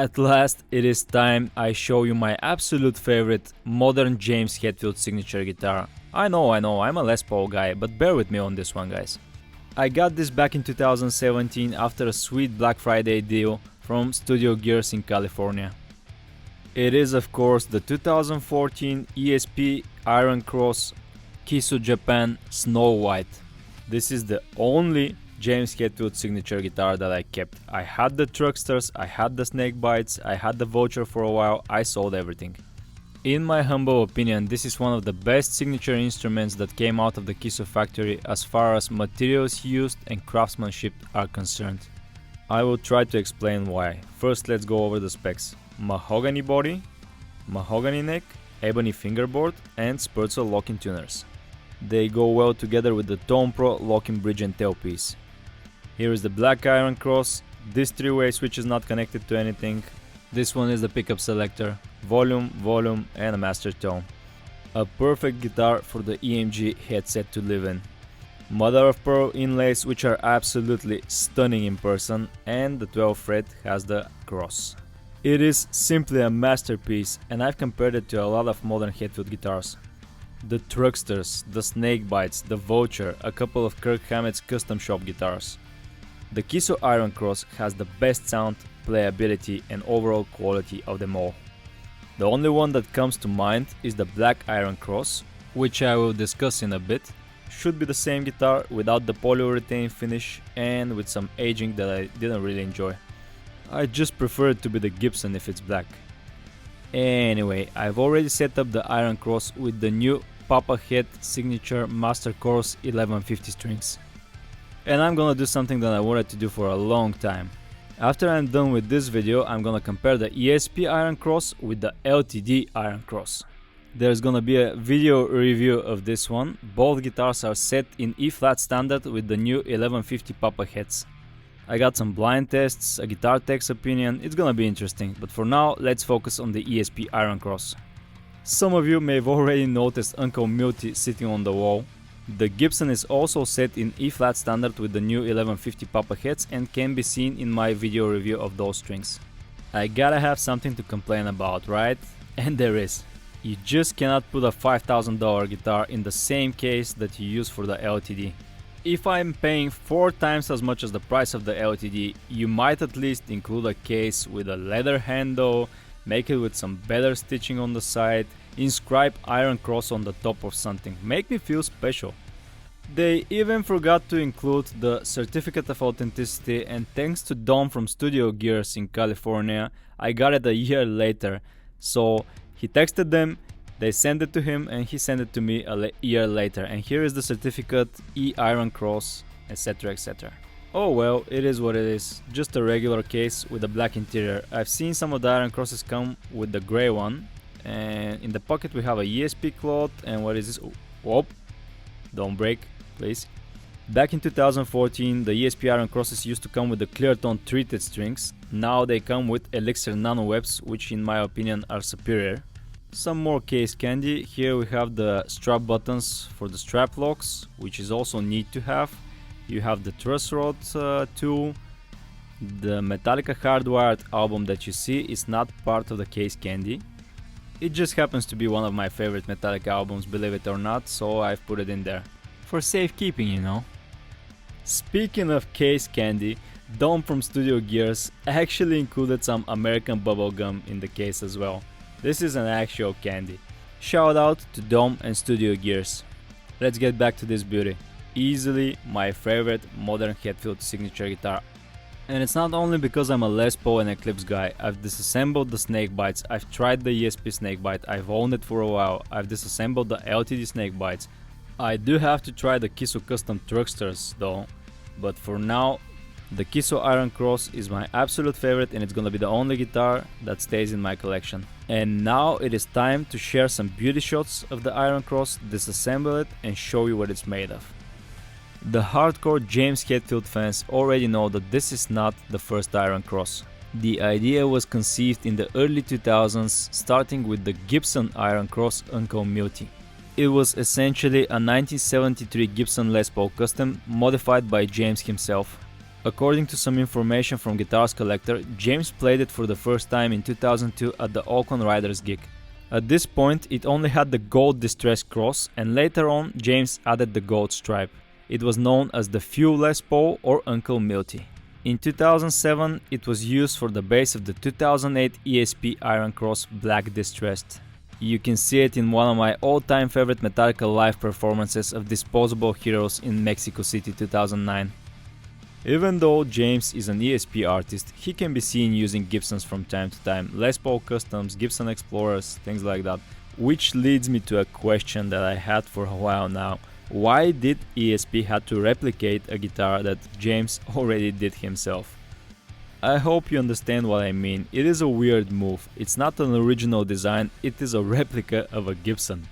At last, it is time I show you my absolute favorite modern James Hetfield signature guitar. I know, I'm a Les Paul guy, but bear with me on this one, guys. I got this back in 2017 after a sweet Black Friday deal from Studio Gears in California. It is of course the 2014 ESP Iron Cross Kiso Japan Snow White. This is the only James Hetfield signature guitar that I kept. I had the Trucksters, I had the Snake Bites, I had the Voucher for a while, I sold everything. In my humble opinion, this is one of the best signature instruments that came out of the Kiso factory as far as materials used and craftsmanship are concerned. I will try to explain why. First, let's go over the specs. Mahogany body, mahogany neck, ebony fingerboard and Spurzl locking tuners. They go well together with the Tone Pro locking bridge and tailpiece. Here is the black Iron Cross. This three-way switch is not connected to anything. This one is the pickup selector, volume and a master tone. A perfect guitar for the EMG headset to live in. Mother of pearl inlays which are absolutely stunning in person, and the 12th fret has the cross. It is simply a masterpiece, and I've compared it to a lot of modern Hetfield guitars. The Trucksters, the Snake Bites, the Voucher, a couple of Kirk Hammett's custom shop guitars. The Kiso Iron Cross has the best sound, playability and overall quality of them all. The only one that comes to mind is the black Iron Cross, which I will discuss in a bit. Should be the same guitar without the polyurethane finish and with some aging that I didn't really enjoy. I just prefer it to be the Gibson if it's black. Anyway, I've already set up the Iron Cross with the new Papa Head signature Master Chorus 1150 strings. And I'm gonna do something that I wanted to do for a long time. After I'm done with this video, I'm gonna compare the ESP Iron Cross with the LTD Iron Cross. There's gonna be a video review of this one. Both guitars are set in E-flat standard with the new 1150 Papa Heads. I got some blind tests, a guitar tech's opinion, it's gonna be interesting, but for now let's focus on the ESP Iron Cross. Some of you may have already noticed Uncle Milty sitting on the wall. The Gibson is also set in E-flat standard with the new 1150 Papa Heads and can be seen in my video review of those strings. I gotta have something to complain about, right? And there is. You just cannot put a $5,000 guitar in the same case that you use for the LTD. If I'm paying 4 times as much as the price of the LTD, you might at least include a case with a leather handle, make it with some better stitching on the side, inscribe Iron Cross on the top of something, make me feel special. They even forgot to include the certificate of authenticity, and thanks to Dom from Studio Gears in California, I got it a year later. So he texted them, they sent it to him and he sent it to me a year later, and here is the certificate, Iron Cross, etc, etc. Oh well, it is what it is, just a regular case with a black interior. I've seen some of the Iron Crosses come with the grey one, and in the pocket we have a ESP cloth, and what is this? Whoop, don't break, please. Back in 2014, the ESP Iron Crosses used to come with the clear tone treated strings. Now they come with Elixir Nano Webs, which in my opinion are superior. Some more case candy. Here we have the strap buttons for the strap locks, which is also neat to have. You have the truss rod tool. The Metallica hardwired album that you see is not part of the case candy. It just happens to be one of my favorite Metallica albums, believe it or not, so I've put it in there. For safekeeping, you know. Speaking of case candy, Dom from Studio Gears actually included some American bubblegum in the case as well. This is an actual candy. Shout out to Dom and Studio Gears. Let's get back to this beauty. Easily my favorite modern Hetfield signature guitar. And it's not only because I'm a Les Paul and Eclipse guy. I've disassembled the Snake Bites, I've tried the ESP Snake Bite, I've owned it for a while, I've disassembled the LTD Snake Bites. I do have to try the Kiso Custom Trucksters though, but for now the Kiso Iron Cross is my absolute favorite, and it's gonna be the only guitar that stays in my collection. And now it is time to share some beauty shots of the Iron Cross, disassemble it and show you what it's made of. The hardcore James Hetfield fans already know that this is not the first Iron Cross. The idea was conceived in the early 2000s, starting with the Gibson Iron Cross Uncle Milty. It was essentially a 1973 Gibson Les Paul Custom modified by James himself. According to some information from Guitars Collector, James played it for the first time in 2002 at the Oakland Riders gig. At this point it only had the gold distress cross, and later on James added the gold stripe. It was known as the Few Les Paul or Uncle Milty. In 2007 it was used for the bass of the 2008 ESP Iron Cross Black Distressed. You can see it in one of my all-time favorite Metallica live performances of Disposable Heroes in Mexico City 2009. Even though James is an ESP artist, he can be seen using Gibsons from time to time, Les Paul Customs, Gibson Explorers, things like that. Which leads me to a question that I had for a while now. Why did ESP have to replicate a guitar that James already did himself? I hope you understand what I mean. It is a weird move. It's not an original design, it is a replica of a Gibson.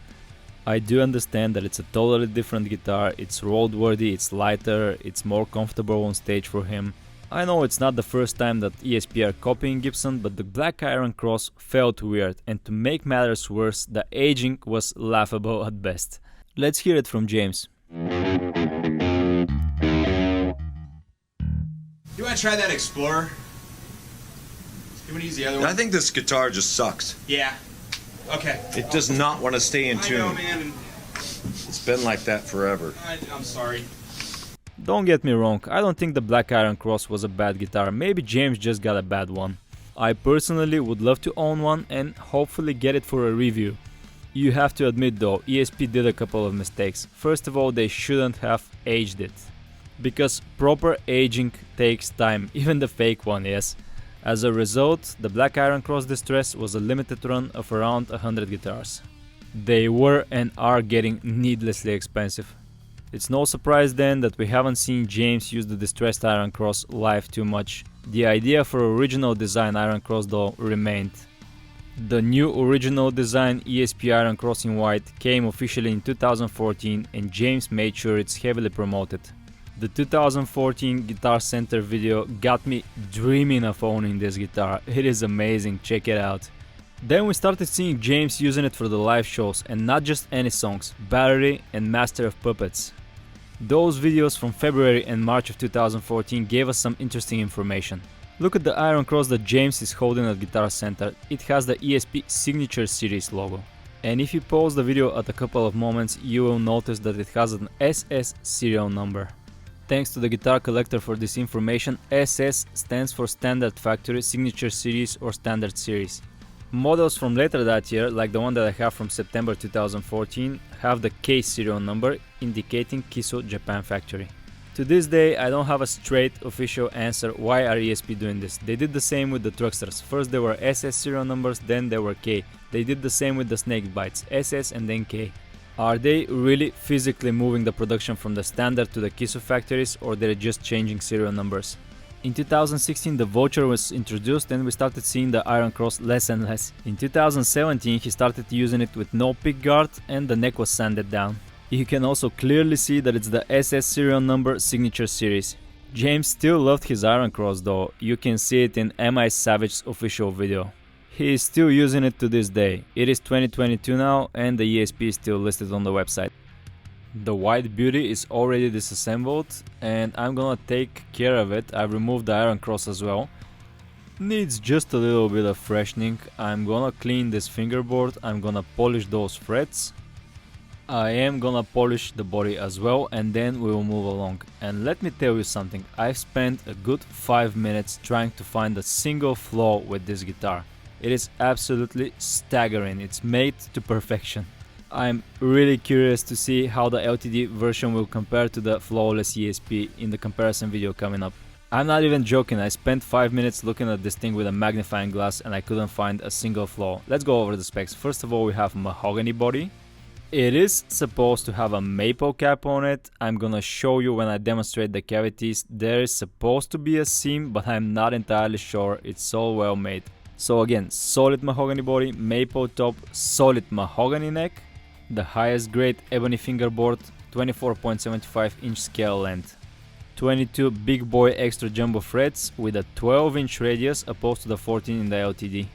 I do understand that it's a totally different guitar, it's roadworthy, it's lighter, it's more comfortable on stage for him. I know it's not the first time that ESP are copying Gibson, but the Black Iron Cross felt weird, and to make matters worse, the aging was laughable at best. Let's hear it from James. You want to try that Explorer? You want to use the other one? I think this guitar just sucks. Yeah. Okay. It does not want to stay in I tune. know, man. It's been like that forever. I'm sorry. Don't get me wrong, I don't think the Black Iron Cross was a bad guitar, maybe James just got a bad one. I personally would love to own one and hopefully get it for a review. You have to admit though, ESP did a couple of mistakes. First of all, they shouldn't have aged it. Because proper aging takes time, even the fake one, yes. As a result, the Black Iron Cross Distress was a limited run of around 100 guitars. They were and are getting needlessly expensive. It's no surprise then that we haven't seen James use the Distressed Iron Cross live too much. The idea for original design Iron Cross though remained. The new original design ESP Iron Cross in white came officially in 2014 and James made sure it's heavily promoted. The 2014 Guitar Center video got me dreaming of owning this guitar. It is amazing, check it out. Then we started seeing James using it for the live shows, and not just any songs, Battery and Master of Puppets. Those videos from February and March of 2014 gave us some interesting information. Look at the Iron Cross that James is holding at Guitar Center. It has the ESP Signature Series logo. And if you pause the video at a couple of moments, you will notice that it has an SS serial number. Thanks to the Guitar Collector for this information, SS stands for Standard Factory, Signature Series or Standard Series. Models from later that year, like the one that I have from September 2014, have the K serial number indicating Kiso Japan factory. To this day, I don't have a straight official answer why are ESP doing this. They did the same with the Trucksters. First they were SS serial numbers, then they were K. They did the same with the Snakebites, SS and then K. Are they really physically moving the production from the Standard to the Kiso factories, or they're just changing serial numbers? In 2016 the Vulture was introduced and we started seeing the Iron Cross less and less. In 2017 he started using it with no pickguard and the neck was sanded down. You can also clearly see that it's the SS serial number Signature Series. James still loved his Iron Cross though, you can see it in M.I. Savage's official video. He is still using it to this day. It is 2022 now and the ESP is still listed on the website. The white beauty is already disassembled and I'm gonna take care of it. I've removed the Iron Cross as well. Needs just a little bit of freshening. I'm gonna clean this fingerboard, I'm gonna polish those frets. I am gonna polish the body as well and then we will move along. And let me tell you something, I've spent a good 5 minutes trying to find a single flaw with this guitar. It is absolutely staggering, it's made to perfection. I'm really curious to see how the LTD version will compare to the flawless ESP in the comparison video coming up. I'm not even joking, I spent 5 minutes looking at this thing with a magnifying glass and I couldn't find a single flaw. Let's go over the specs. First of all, we have mahogany body. It is supposed to have a maple cap on it. I'm gonna show you when I demonstrate the cavities. There is supposed to be a seam, but I'm not entirely sure. It's so well made. So again, solid mahogany body, maple top, solid mahogany neck, the highest grade ebony fingerboard, 24.75 inch scale length, 22 big boy extra jumbo frets with a 12-inch radius opposed to the 14 in the LTD.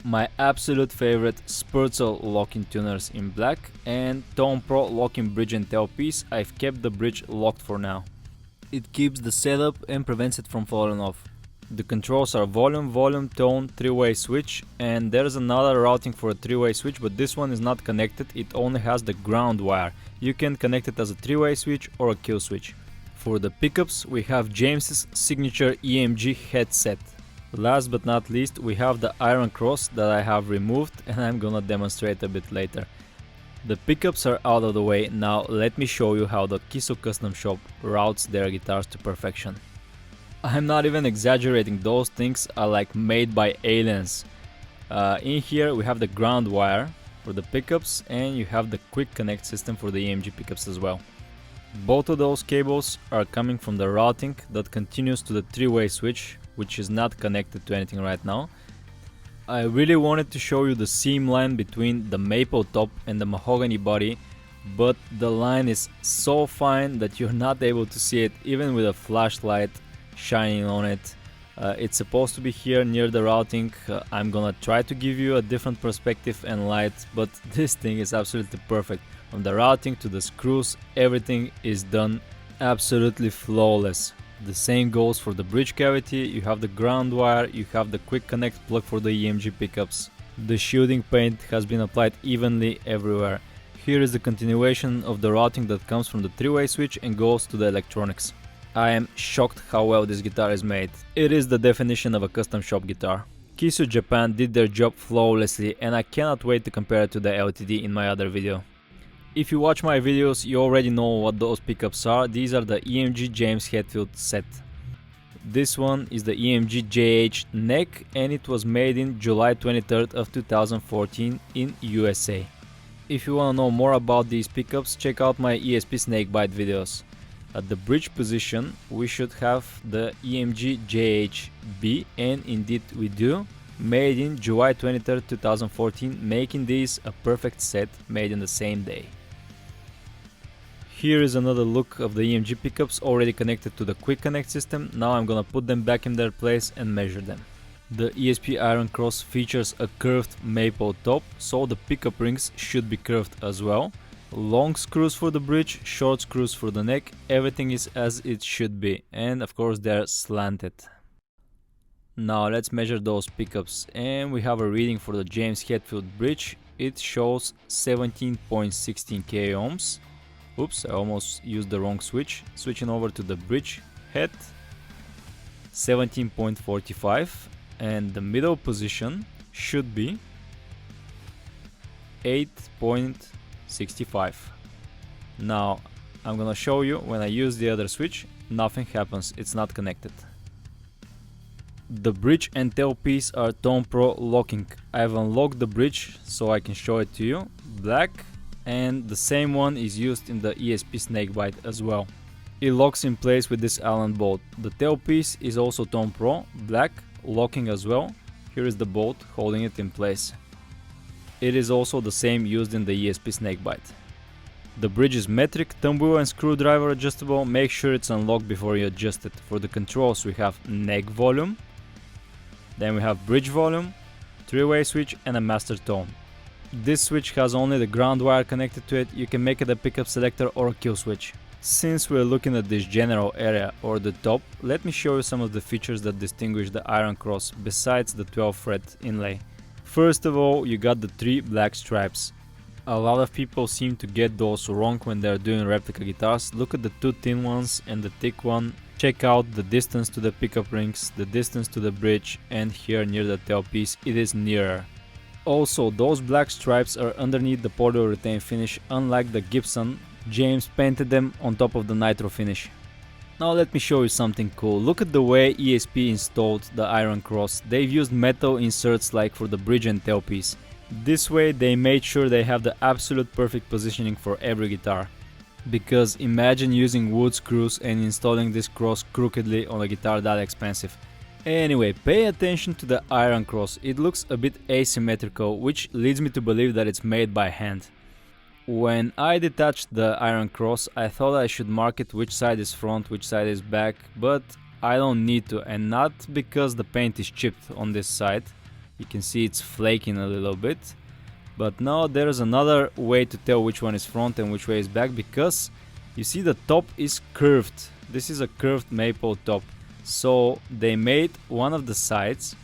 My absolute favorite Spurzel locking tuners in black and Tone Pro locking bridge and tail piece. I've kept the bridge locked for now. It keeps the setup and prevents it from falling off. The controls are volume, volume, tone, three-way switch, and there's another routing for a three-way switch, but this one is not connected, it only has the ground wire. You can connect it as a three-way switch or a kill switch. For the pickups we have James's signature EMG headset. Last but not least we have the Iron Cross that I have removed and I'm gonna demonstrate a bit later. The pickups are out of the way, now let me show you how the Kiso Custom Shop routes their guitars to perfection. I'm not even exaggerating, those things are like made by aliens. In here we have the ground wire for the pickups and you have the quick connect system for the EMG pickups as well. Both of those cables are coming from the routing that continues to the three-way switch, which is not connected to anything right now. I really wanted to show you the seam line between the maple top and the mahogany body, but the line is so fine that you're not able to see it even with a flashlight shining on it. It's supposed to be here near the routing. I'm gonna try to give you a different perspective and light, but this thing is absolutely perfect. From the routing to the screws, everything is done absolutely flawless. The same goes for the bridge cavity. You have the ground wire, you have the quick connect plug for the EMG pickups. The shielding paint has been applied evenly everywhere. Here is the continuation of the routing that comes from the three-way switch and goes to the electronics. I am shocked how well this guitar is made. It is the definition of a custom shop guitar. Kiso Japan did their job flawlessly and I cannot wait to compare it to the LTD in my other video. If you watch my videos, you already know what those pickups are. These are the EMG James Hetfield set. This one is the EMG JH neck and it was made in July 23rd of 2014 in USA. If you want to know more about these pickups, check out my ESP snakebite videos. At the bridge position we should have the EMG JH-B and indeed we do. Made in July 23rd, 2014, making these a perfect set made in the same day. Here is another look of the EMG pickups already connected to the quick connect system. Now I'm gonna put them back in their place and measure them. The ESP Iron Cross features a curved maple top, so the pickup rings should be curved as well. Long screws for the bridge, short screws for the neck, everything is as it should be, and of course they're slanted. Now let's measure those pickups and we have a reading for the James Hetfield bridge. It shows 17.16 k ohms. Oops, I almost used the wrong switch. Switching over to the bridge head, 17.45, and the middle position should be 8.65. Now I'm gonna show you when I use the other switch, nothing happens, it's not connected. The bridge and tailpiece are Tone Pro locking. I've unlocked the bridge so I can show it to you. Black, and the same one is used in the ESP snakebite as well. It locks in place with this Allen bolt. The tailpiece is also Tone Pro, black, locking as well. Here is the bolt holding it in place. It is also the same used in the ESP snakebite. The bridge is metric, thumb wheel and screwdriver adjustable. Make sure it's unlocked before you adjust it. For the controls we have neck volume, then we have bridge volume, three-way switch and a master tone. This switch has only the ground wire connected to it. You can make it a pickup selector or a kill switch. Since we're looking at this general area or the top, let me show you some of the features that distinguish the Iron Cross besides the 12 fret inlay. First of all, you got the 3 black stripes. A lot of people seem to get those wrong when they're doing replica guitars. Look at the 2 thin ones and the thick one. Check out the distance to the pickup rings, the distance to the bridge, and here near the tailpiece it is nearer. Also, those black stripes are underneath the polyurethane finish. Unlike the Gibson, James painted them on top of the nitro finish. Now let me show you something cool. Look at the way ESP installed the Iron Cross. They've used metal inserts like for the bridge and tailpiece. This way they made sure they have the absolute perfect positioning for every guitar. Because imagine using wood screws and installing this cross crookedly on a guitar that expensive. Anyway, pay attention to the Iron Cross. It looks a bit asymmetrical, which leads me to believe that it's made by hand. When I detached the Iron Cross, I thought I should mark it which side is front, which side is back, but I don't need to, and not because the paint is chipped on this side. You can see it's flaking a little bit. But now there's another way to tell which one is front and which way is back, because You see the top is curved. This is a curved maple top. So they made one of the sides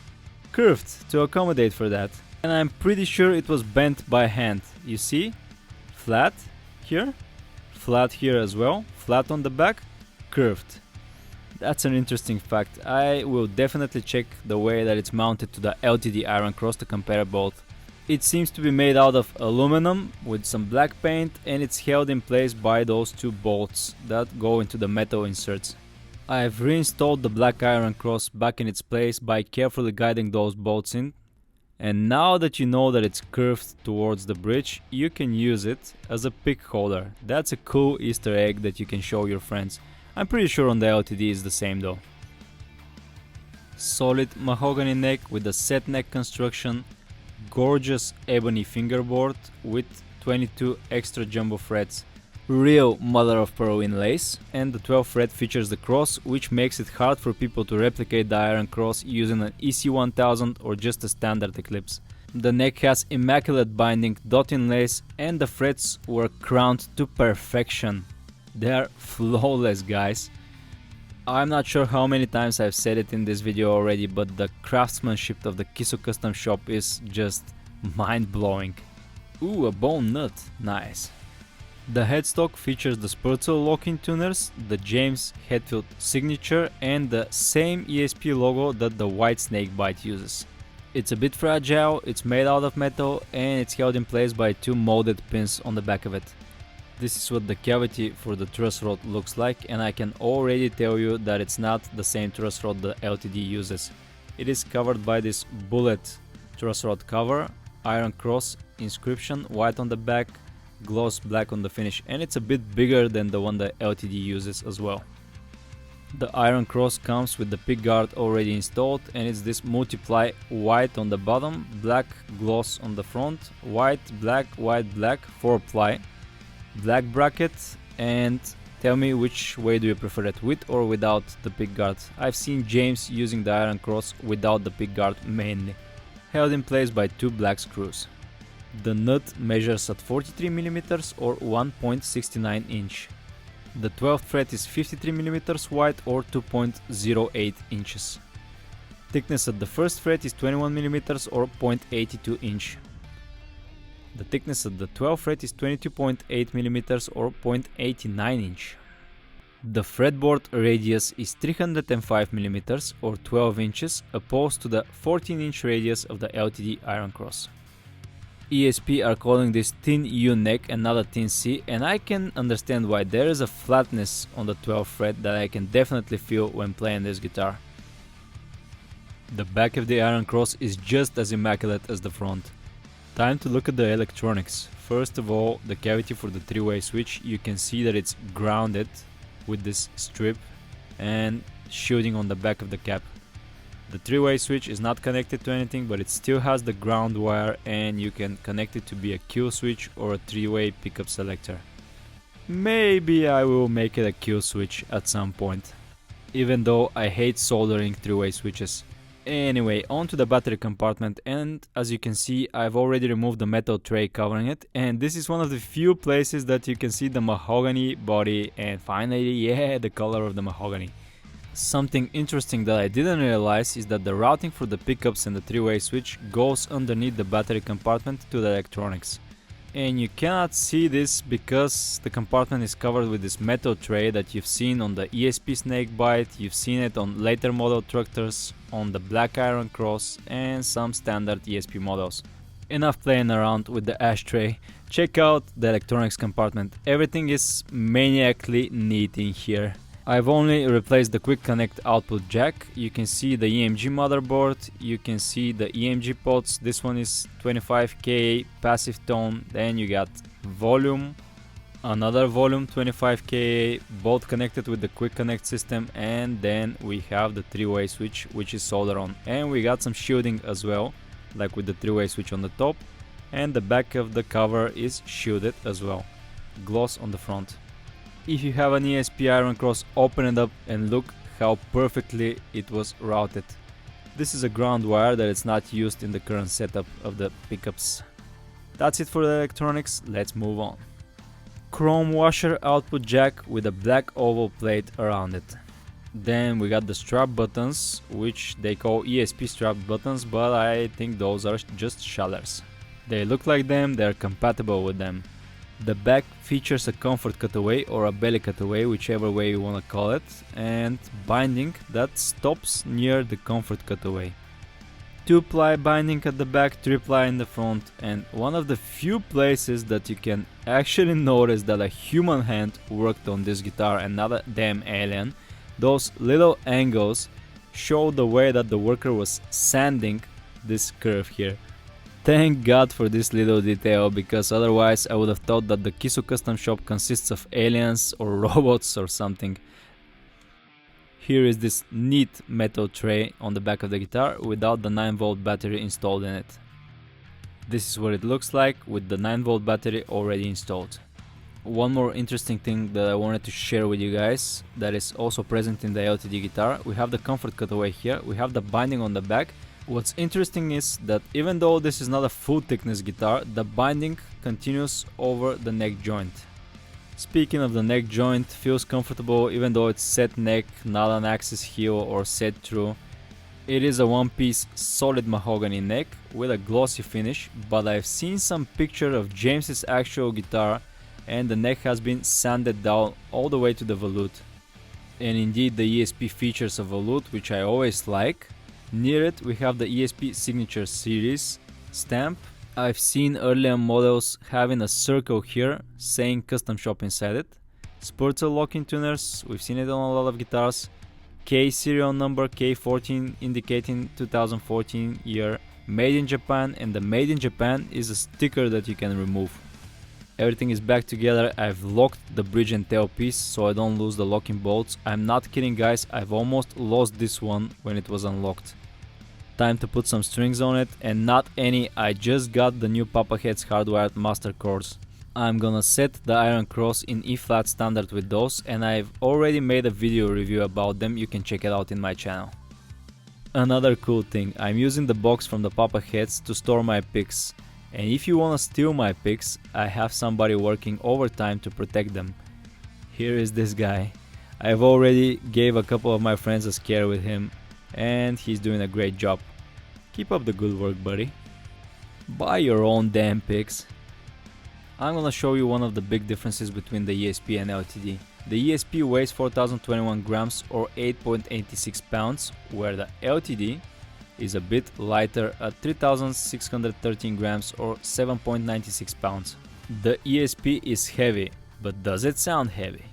curved to accommodate for that. And I'm pretty sure it was bent by hand. You see? Flat here, flat here as well, flat on the back, curved. That's an interesting fact. I will definitely check the way that it's mounted to the LTD Iron Cross to compare both. It seems to be made out of aluminum with some black paint, and it's held in place by those two bolts that go into the metal inserts. I've reinstalled the black Iron Cross back in its place by carefully guiding those bolts in. And now that you know that it's curved towards the bridge, you can use it as a pick holder. That's a cool Easter egg that you can show your friends. I'm pretty sure on the LTD is the same though. Solid mahogany neck with a set neck construction, gorgeous ebony fingerboard with 22 extra jumbo frets, real mother of pearl inlays, and the 12th fret features the cross, which makes it hard for people to replicate the Iron Cross using an EC1000 or just a standard Eclipse. The neck has immaculate binding, dot inlays, and the frets were crowned to perfection. They are flawless, guys. I'm not sure how many times I've said it in this video already, but the craftsmanship of the Kiso custom shop is just mind-blowing. Ooh, a bone nut, nice. The headstock features the Spurzel locking tuners, the James Hetfield signature, and the same ESP logo that the white snakebite uses. It's a bit fragile, it's made out of metal, and it's held in place by two molded pins on the back of it. This is what the cavity for the truss rod looks like, and I can already tell you that it's not the same truss rod the LTD uses. It is covered by this bullet truss rod cover, Iron Cross inscription, white on the back, gloss black on the finish, and it's a bit bigger than the one the LTD uses as well. The Iron Cross comes with the Pickguard already installed, and it's this multiply white on the bottom, black gloss on the front, white, black, 4-ply, black bracket. And tell me which way do you prefer it, with or without the Pickguard. I've seen James using the Iron Cross without the Pickguard mainly, held in place by two black screws. The nut measures at 43mm or 1.69 inch. The 12th fret is 53mm wide or 2.08 inches. Thickness at the first fret is 21mm or 0.82 inch. The thickness at the 12th fret is 22.8mm or 0.89 inch. The fretboard radius is 305mm or 12 inches opposed to the 14-inch radius of the LTD Iron Cross. ESP are calling this thin U neck and not a thin C, and I can understand why. There is a flatness on the 12th fret that I can definitely feel when playing this guitar. The back of the Iron Cross is just as immaculate as the front. Time to look at the electronics. First of all, the cavity for the three-way switch, you can see that it's grounded with this strip and shielding on the back of the cap. The three-way switch is not connected to anything, but it still has the ground wire, and you can connect it to be a kill switch or a three-way pickup selector. Maybe I will make it a kill switch at some point, even though I hate soldering three-way switches. Anyway, on to the battery compartment, and as you can see, I've already removed the metal tray covering it, and this is one of the few places that you can see the mahogany body, and finally, yeah, the color of the mahogany. Something interesting that I didn't realize is that the routing for the pickups and the three-way switch goes underneath the battery compartment to the electronics. And you cannot see this because the compartment is covered with this metal tray that you've seen on the ESP Snakebite, you've seen it on later model tractors, on the Black Iron Cross and some standard ESP models. Enough playing around with the ashtray. Check out the electronics compartment. Everything is maniacally neat in here. I've only replaced the quick connect output jack. You can see the EMG motherboard, you can see the EMG pods. This one is 25K passive tone, then you got volume, another volume 25K, both connected with the quick connect system, and then we have the three-way switch which is solder on, and we got some shielding as well, like with the three-way switch on the top, and the back of the cover is shielded as well, gloss on the front. If you have an ESP Iron Cross, open it up and look how perfectly it was routed. This is a ground wire that is not used in the current setup of the pickups. That's it for the electronics, let's move on. chrome washer output jack with a black oval plate around it. Then we got the strap buttons, which they call ESP strap buttons, but I think those are just shutters. They look like them, they're compatible with them. The back features a comfort cutaway or a belly cutaway, whichever way you want to call it, and binding that stops near the comfort cutaway. 2-ply binding at the back, 3-ply in the front, and one of the few places that you can actually notice that a human hand worked on this guitar and not a damn alien. Those little angles show the way that the worker was sanding this curve here. Thank God for this little detail, because otherwise I would have thought that the Kiso custom shop consists of aliens or robots or something. Here is this neat metal tray on the back of the guitar without the 9-volt battery installed in it. This is what it looks like with the 9-volt battery already installed. One more interesting thing that I wanted to share with you guys that is also present in the LTD guitar. We have the comfort cutaway here, we have the binding on the back. What's interesting is that even though this is not a full thickness guitar, the binding continues over the neck joint. Speaking of the neck joint, feels comfortable even though it's set neck, not an axis heel or set through. It is a one-piece solid mahogany neck with a glossy finish, but I've seen some picture of James's actual guitar and the neck has been sanded down all the way to the volute. And indeed the ESP features a volute, which I always like. Near it we have the ESP Signature Series stamp. I've seen earlier models having a circle here saying custom shop inside it. Spurzel locking tuners, we've seen it on a lot of guitars. K serial number K14 indicating 2014 year, made in Japan, and the made in Japan is a sticker that you can remove. Everything is back together. I've locked the bridge and tail piece so I don't lose the locking bolts. I'm not kidding guys, I've almost lost this one when it was unlocked. Time to put some strings on it, and not any, I just got the new Papa Heads hardwired master chords. I'm gonna set the Iron Cross in E flat standard with those, and I've already made a video review about them, you can check it out in my channel. Another cool thing, I'm using the box from the Papa Heads to store my picks. And if you wanna steal my picks, I have somebody working overtime to protect them. Here is this guy. I've already gave a couple of my friends a scare with him, and he's doing a great job. Keep up the good work, buddy. Buy your own damn picks. I'm gonna show you one of the big differences between the ESP and LTD. The ESP weighs 4021 grams or 8.86 pounds, where the LTD is a bit lighter at 3613 grams or 7.96 pounds. The ESP is heavy, but does it sound heavy?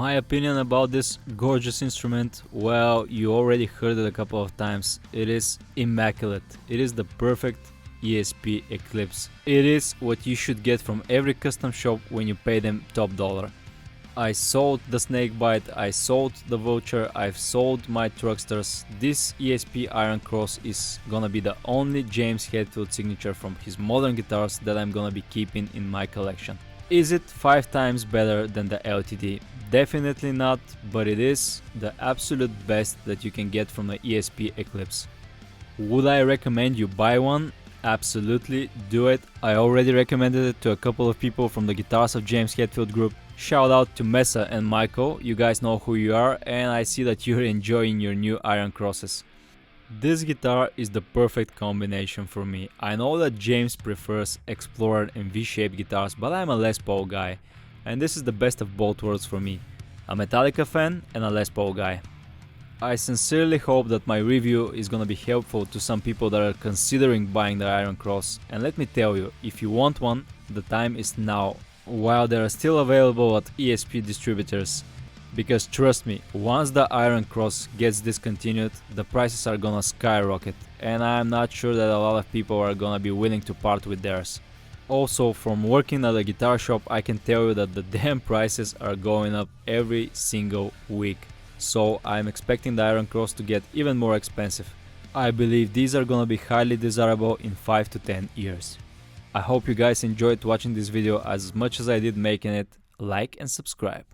My opinion about this gorgeous instrument, well, you already heard it a couple of times. It is immaculate. It is the perfect ESP Eclipse. It is what you should get from every custom shop when you pay them top dollar. I sold the Snakebite, I sold the Vulture, I've sold my Trucksters. This ESP Iron Cross is gonna be the only James Hetfield signature from his modern guitars that I'm gonna be keeping in my collection. Is it 5 times better than the LTD? Definitely not, but it is the absolute best that you can get from the ESP Eclipse. Would I recommend you buy one? Absolutely, do it. I already recommended it to a couple of people from the Guitars of James Hetfield group. Shout out to Mesa and Michael, you guys know who you are, and I see that you're enjoying your new Iron Crosses. This guitar is the perfect combination for me. I know that James prefers Explorer and V-shaped guitars, but I'm a Les Paul guy, and this is the best of both worlds for me. A Metallica fan and a Les Paul guy. I sincerely hope that my review is gonna be helpful to some people that are considering buying the Iron Cross, and let me tell you, if you want one, the time is now, while they are still available at ESP distributors. Because trust me, once the Iron Cross gets discontinued, the prices are gonna skyrocket, and I'm not sure that a lot of people are gonna be willing to part with theirs. Also, from working at a guitar shop, I can tell you that the damn prices are going up every single week. So I'm expecting the Iron Cross to get even more expensive. I believe these are gonna be highly desirable in 5 to 10 years. I hope you guys enjoyed watching this video as much as I did making it. Like and subscribe.